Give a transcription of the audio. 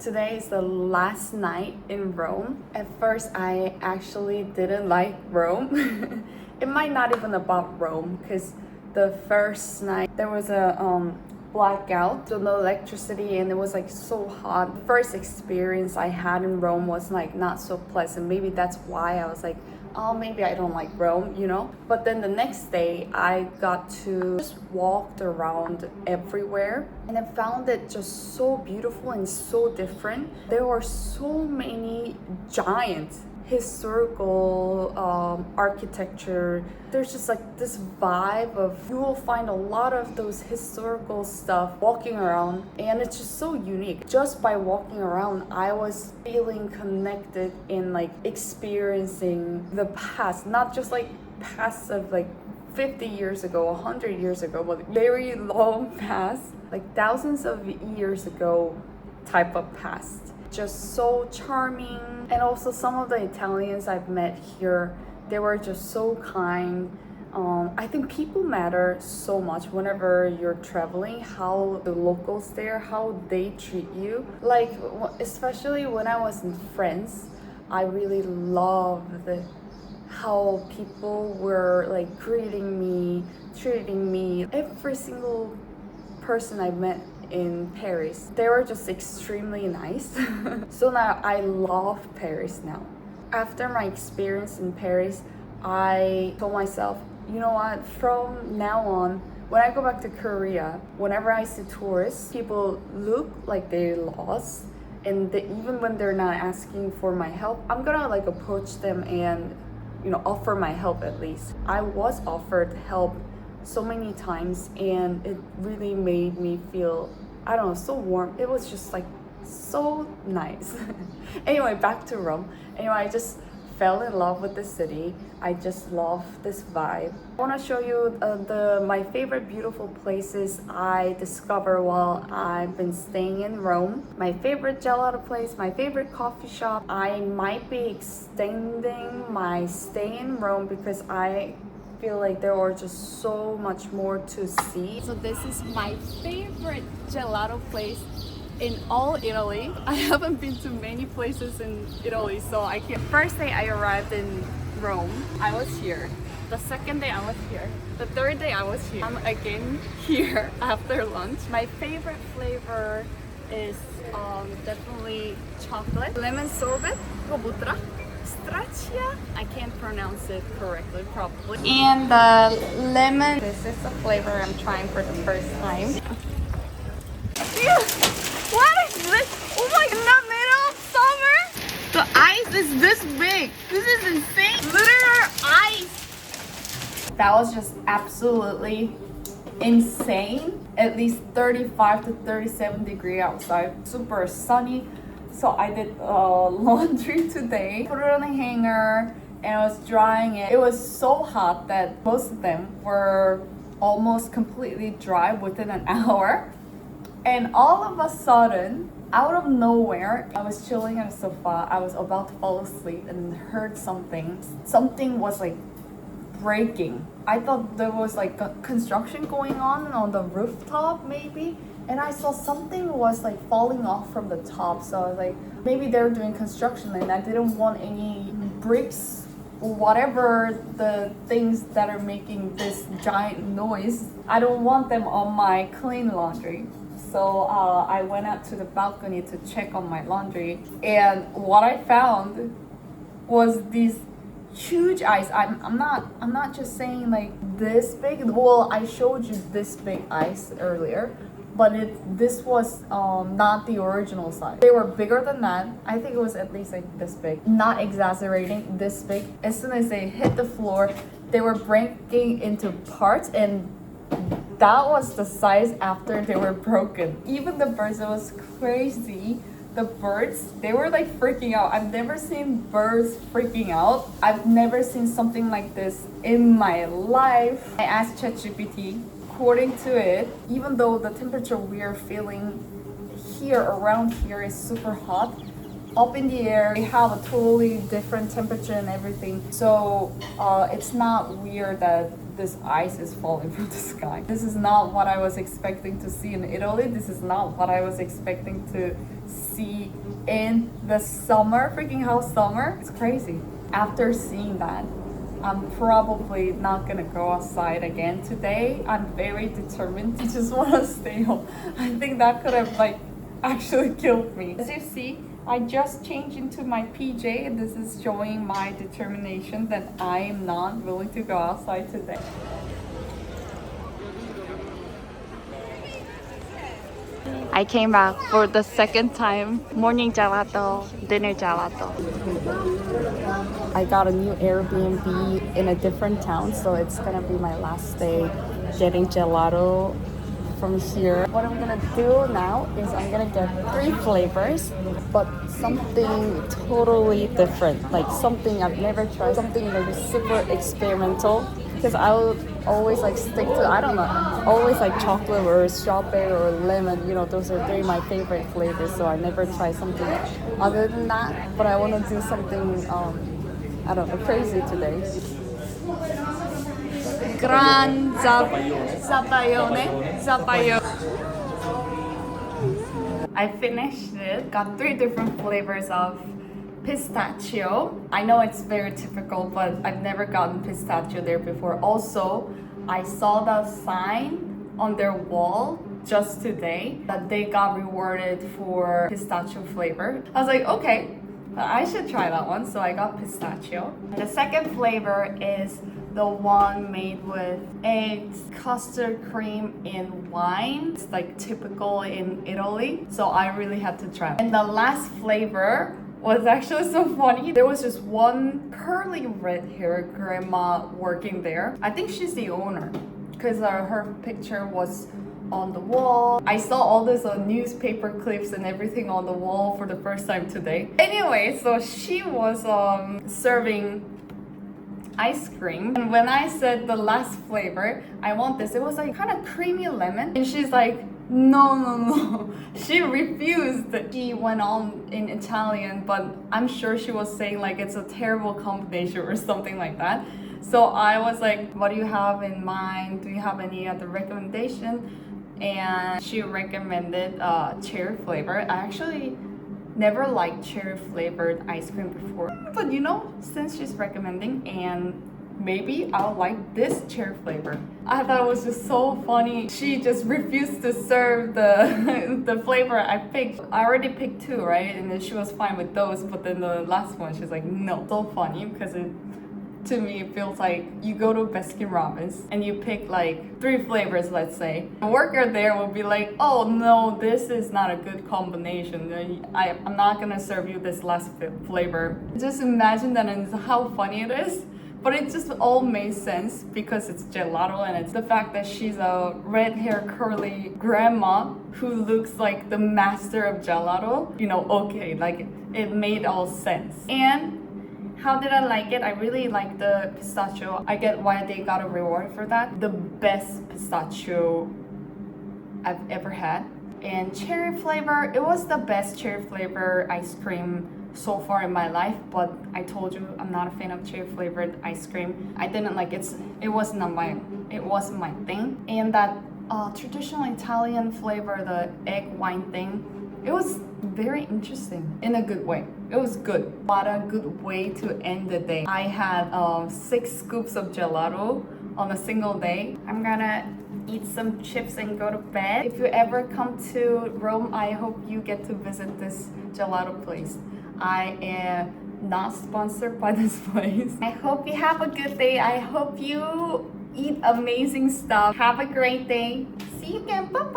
Today is the last night in Rome. At first, I actually didn't like Rome. It might not even about Rome because the first night there was a blackout, so no electricity, and it was like so hot. The first experience I had in Rome was like not so pleasant. Maybe that's why I was like, oh, maybe I don't like Rome, you know? But then the next day, I got to just walked around everywhere and I found it just so beautiful and so different. There were so many giant historical architecture. There's just like this vibe of, you will find a lot of those historical stuff walking around, and it's just so unique. Just by walking around, I was feeling connected in like experiencing the past, not just like past of like 50 years ago, 100 years ago, but very long past, like thousands of years ago type of past. Just so charming. And also some of the Italians I've met here, they were just so kind. I think people matter so much whenever you're traveling, how the locals there, how they treat you. Like, especially when I was in France, I really loved how people were like greeting me, treating me. Every single person I met in Paris, they were just extremely nice. So now I love Paris now. After my experience in Paris, I told myself, you know what, from now on, when I go back to Korea, whenever I see tourists, people look like they're lost, and even when they're not asking for my help, I'm gonna like approach them and, you know, offer my help at least. I was offered help so many times and it really made me feel, I don't know, so warm. It was just like so nice. Anyway, back to Rome. Anyway, I just fell in love with the city. I just love this vibe. I want to show you my favorite beautiful places I discovered while I've been staying in Rome. My favorite gelato place, my favorite coffee shop. I might be extending my stay in Rome because I feel like there are just so much more to see. So this is my favorite gelato place in all Italy. I haven't been to many places in Italy, so I can't. First day I arrived in Rome, I was here. The second day I was here. The third day I was here. I'm again here after lunch. My favorite flavor is definitely chocolate. Lemon sorbet. 이거 뭐더라? Straccia? I can't pronounce it correctly, probably. And the lemon. This is the flavor I'm trying for the first time. Ew! What is this? Oh my god, in the middle of summer? The ice is this big. This is insane. Literal ice. That was just absolutely insane. At least 35 to 37 degrees outside. Super sunny. So I did laundry today. Put it on a hanger and I was drying it. It was so hot that most of them were almost completely dry within an hour. And all of a sudden, out of nowhere, I was chilling on the sofa. I was about to fall asleep and heard something. Something was like breaking. I thought there was like a construction going on the rooftop maybe. And I saw something was like falling off from the top. So I was like, maybe they're doing construction and I didn't want any bricks or whatever the things that are making this giant noise. I don't want them on my clean laundry. So I went out to the balcony to check on my laundry. And what I found was these huge ice. I'm not just saying like this big. Well, I showed you this big ice earlier. But this was not the original size. They were bigger than that. I think it was at least like this big. Not exaggerating, this big. As soon as they hit the floor, they were breaking into parts, and that was the size after they were broken. Even the birds, it was crazy. The birds, they were like freaking out. I've never seen birds freaking out. I've never seen something like this in my life. I asked ChatGPT. According to it, even though the temperature we are feeling here around here is super hot, up in the air they have a totally different temperature and everything. So it's not weird that this ice is falling from the sky. This is not what I was expecting to see in Italy. This is not what I was expecting to see in the summer, freaking hell summer. It's crazy. After seeing that, I'm probably not gonna go outside again today. I'm very determined. I just wanna stay home. I think that could have like actually killed me. As you see, I just changed into my PJ and this is showing my determination that I am not willing to go outside today. I came back for the second time. Morning gelato, dinner gelato. I got a new Airbnb in a different town, so it's gonna be my last day getting gelato from here. What I'm gonna do now is I'm gonna get 3 flavors, but something totally different, like something I've never tried, something like super experimental. Because I would always like stick to, I don't know, always like chocolate or strawberry or lemon, you know, those are 3 my favorite flavors, so I never try something other than that. But I want to do something, I don't know, crazy today. Gran Zapaione. I finished it, got 3 different flavors of pistachio. I know it's very typical, but I've never gotten pistachio there before. Also, I saw the sign on their wall just today that they got rewarded for pistachio flavor. I was like, okay, I should try that one. So I got pistachio. The second flavor is the one made with eggs, custard cream, and wine. It's like typical in Italy. So I really had to try it. And the last flavor was actually so funny. There was just one curly red hair grandma working there. I think she's the owner because her picture was on the wall. I saw all this newspaper clips and everything on the wall for the first time today. Anyway, so she was serving ice cream, and when I said the last flavor, I want this, it was like kind of creamy lemon, and she's like, no. She refused. She went on in Italian, but I'm sure she was saying like it's a terrible combination or something like that. So I was like, what do you have in mind? Do you have any other recommendation? And she recommended cherry flavor. I actually never liked cherry flavored ice cream before, but you know, since she's recommending, and maybe I'll like this cherry flavor. I thought it was just so funny. She just refused to serve the the flavor I picked. I already picked 2, right? And then she was fine with those, but then the last one, she's like, no. So funny because to me, it feels like you go to Baskin Robbins and you pick like 3 flavors, let's say. The worker there will be like, oh no, this is not a good combination. I'm not gonna serve you this last flavor. Just imagine that and how funny it is. But it just all made sense because it's gelato, and it's the fact that she's a red hair curly grandma who looks like the master of gelato. You know, okay, like it made all sense. And how did I like it? I really like the pistachio. I get why they got a reward for that. The best pistachio I've ever had. And cherry flavor, it was the best cherry flavor ice cream so far in my life, but I told you I'm not a fan of cherry flavored ice cream. I didn't like it. It wasn't my thing. And that traditional Italian flavor, the egg wine thing, it was very interesting in a good way. It was good. What a good way to end the day. I had 6 scoops of gelato on a single day. I'm gonna eat some chips and go to bed. If you ever come to Rome, I hope you get to visit this gelato place. I am not sponsored by this place. I hope you have a good day. I hope you eat amazing stuff. Have a great day. See you again. Bye-bye.